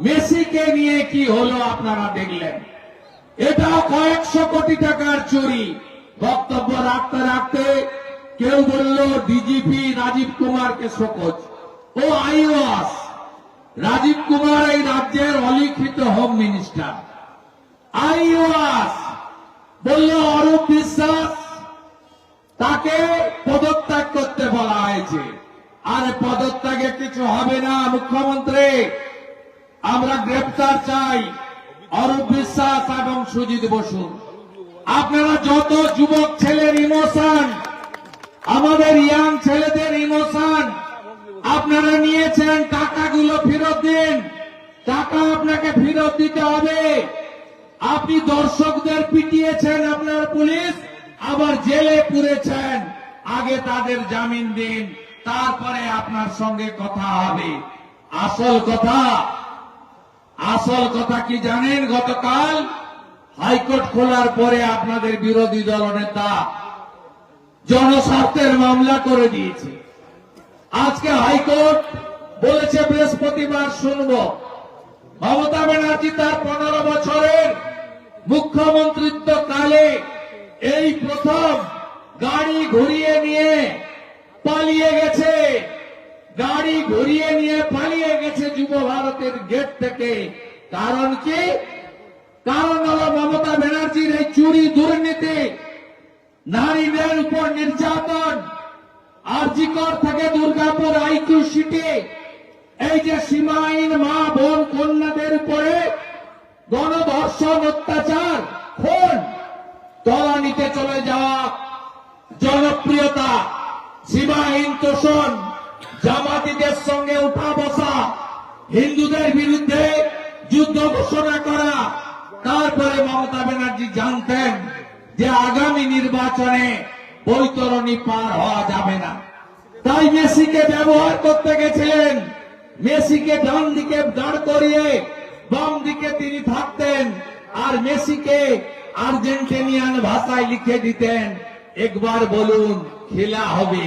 মেসিকে নিয়ে কি হলো আপনারা দেখলেন। এটাও কয়েকশো কোটি টাকার চুরি। বক্তব্য রাখতে রাখতে কেউ বলল ডিজিপি রাজীব কুমারকে শোকজ। ও আইওয়াস রাজীব কুমার এই রাজ্যের অলিখিত হোম মিনিস্টার। আইওয়াস বলল অরূপ বিশ্বাস তাকে পদত্যাগ করতে বলা হয়েছে। আর পদত্যাগে কিছু হবে না মুখ্যমন্ত্রী, আমরা গ্রেপ্তার চাই অরূপ বিশ্বাস এবং সুজিত বসু। আপনারা যত যুবক ছেলের ইমোশন, আমাদের ইয়াং ছেলেদের ইমোশন আপনারা নিয়েছেন, টাকাগুলো ফেরত দিন। টাকা আপনাকে ফেরত দিতে হবে। আপনি দর্শকদের পিটিয়েছেন আপনার পুলিশ, আবার জেলে পুরেছেন। আগে তাদের জামিন দিন, তারপরে আপনার সঙ্গে কথা হবে। আসল কথা কি জানেন? গতকাল হাইকোর্ট খোলার পরে আপনাদের বিরোধী দলনেতা জনস্বার্থের মামলা করে দিয়েছে। আজকে হাইকোর্ট বলেছে বৃহস্পতিবার শুনব। মমতা ব্যানার্জি তার 15 বছরের মুখ্যমন্ত্রিত্ব কালে এই প্রথম গাড়ি ঘুরিয়ে নিয়ে পালিয়ে গেছে। গাড়ি ঘুরিয়ে নিয়ে পালিয়ে গেছে যুব ভারতের গেট থেকে। কারণ কি? কারণ হলো মমতা ব্যানার্জির এই চুরি, দুর্নীতি, নারীদের উপর নির্যাতন, আরজিকর থেকে দুর্গাপুর আইকিউ সিটি, এই যে সীমাহীন মা বোন কন্যাদের উপরে গণধর্ষণ, অত্যাচার, খুন, তলানিতে চলে যাওয়া জনপ্রিয়তা, সীমাহীন তোষণ, জামাতিদের সঙ্গে উঠা বসা, হিন্দুদের বিরুদ্ধে যুদ্ধ ঘোষণা করা। তারপরে মমতা ব্যানার্জি জানতেন যে আগামী নির্বাচনে বৈতরণী পার হওয়া যাবে না, তাই মেসিকে ব্যবহার করতে গেছিলেন। মেসিকে ডান দিকে দাঁড় করিয়ে বাম দিকে তিনি থাকতেন, আর মেসিকে আর্জেন্টিনিয়ান ভাষায় লিখে দিতেন, একবার বলুন খেলা হবে।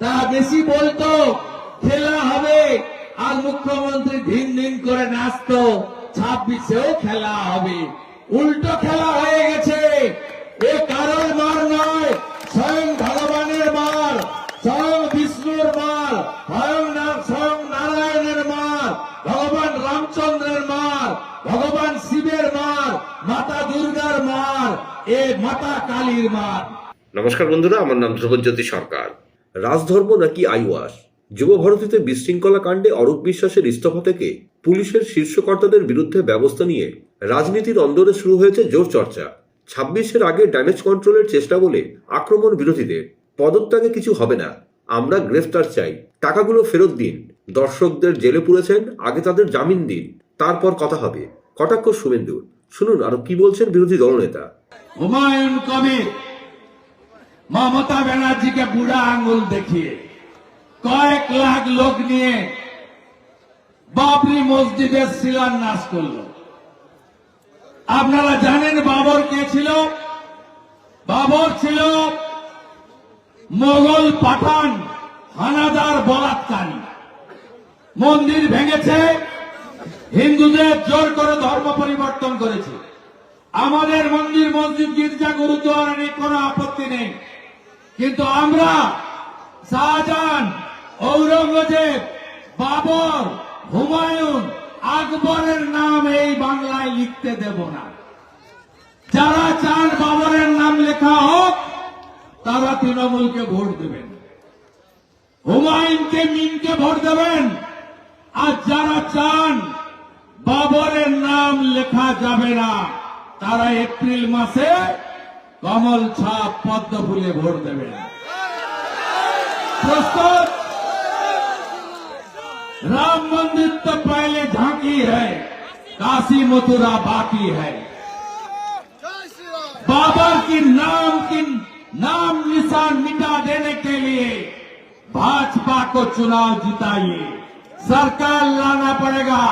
তা মেসি বলতো খেলা হবে, আর মুখ্যমন্ত্রী দিন দিন করে নাচতো 26-এও খেলা হবে। উল্টো খেলা হয়ে গেছে। এ কারোর মার নয়, স্বয়ং ভগবানের মার, স্বয়ং বিষ্ণুর মার, স্বয়ং নারায়ণের মার, ভগবান রামচন্দ্রের মার, ভগবান শিবের মার, মাতা দুর্গার মার, এ মাতা কালীর মার। নমস্কার বন্ধুরা, আমার নাম ধ্রুবজ্যোতি সরকার। রাজধর্ম নাকি আইওয়াস? যুব ভারতীতে বিশৃঙ্খলা কাণ্ডে অরূপ বিশ্বাসের ইস্তফা থেকে পুলিশের শীর্ষ কর্তাদের বিরুদ্ধে ব্যবস্থা নিয়ে রাজনীতির অন্দরে শুরু হয়েছে জোর চর্চা। 26-এর আগে ড্যামেজ কন্ট্রোলের চেষ্টা বলে আক্রমণ বিরোধীদের। পদত্যাগে কিছু হবে না, আমরা গ্রেফতার চাই, টাকাগুলো ফেরত দিন। দর্শকদের জেলে পুরেছেন, আগে তাদের জামিন দিন, তারপর কথা হবে। কটাক্ষ শুভেন্দুর। শুনুন আরো কি বলছেন বিরোধী দলনেতা। হুমায়ুন কবির মমতা ব্যানার্জিকে বুড়া আঙ্গুল দেখিয়ে কয়েক লাখ লোক নিয়ে বাবরি মসজিদের শিলান্যাস করল। আপনারা জানেন বাবর কে ছিল? বাবর ছিল মোগল পাঠান হানাদার বলাৎকারী। মন্দির ভেঙেছে, হিন্দুদের জোর করে ধর্ম পরিবর্তন করেছে। আমাদের মন্দির, মসজিদ, গির্জা, গুরুদ্বারা নিয়ে কোনো আপত্তি নেই, কিন্তু আমরা শাহজাহান, ঔরঙ্গজেব, বাবর, হুমায়ুন, আকবরের নাম এই বাংলায় লিখতে দেব না। যারা চান বাবরের নাম লেখা হোক তারা তৃণমূলকে ভোট দেবেন, হুমায়ুনকে, মিনকে ভোট দেবেন। আর যারা চান বাবরের নাম লেখা যাবে না তারা এপ্রিল মাসে কমল ছাপ পদ্ম ফুলে ভোট দেবেন। प्रस्तुत? राम मंदिर तो पहले झांकी है, काशी मथुरा बाकी है। बाबर की नाम निशान मिटा देने के लिए भाजपा को चुनाव जिताइए। सरकार लाना पड़ेगा।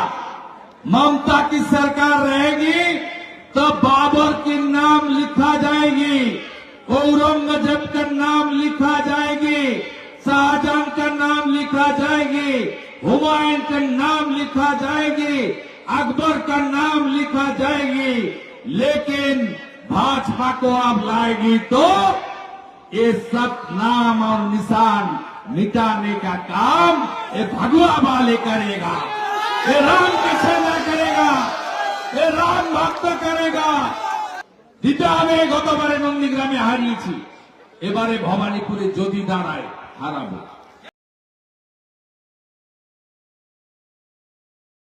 ममता की सरकार रहेगी तो बाबर की नाम लिखा जाएगी, औरंगजेब का नाम लिखा जाएगी, शाहजहां का नाम लिखा जाएगी, हुमायूं का नाम लिखा जाएगी, अकबर का नाम लिखा जाएगी, लेकिन भाजपा को अब लाएगी तो ये सब नाम और निशान मिटाने का काम ये भगवा वाले करेगा, ये राम की सेना करेगा, ये राम भक्त करेगा। যেটা আমি গতবারে নন্দীগ্রামে হারিয়েছি, এবারে ভবানীপুরে যদি দাঁড়ায় হারাবো।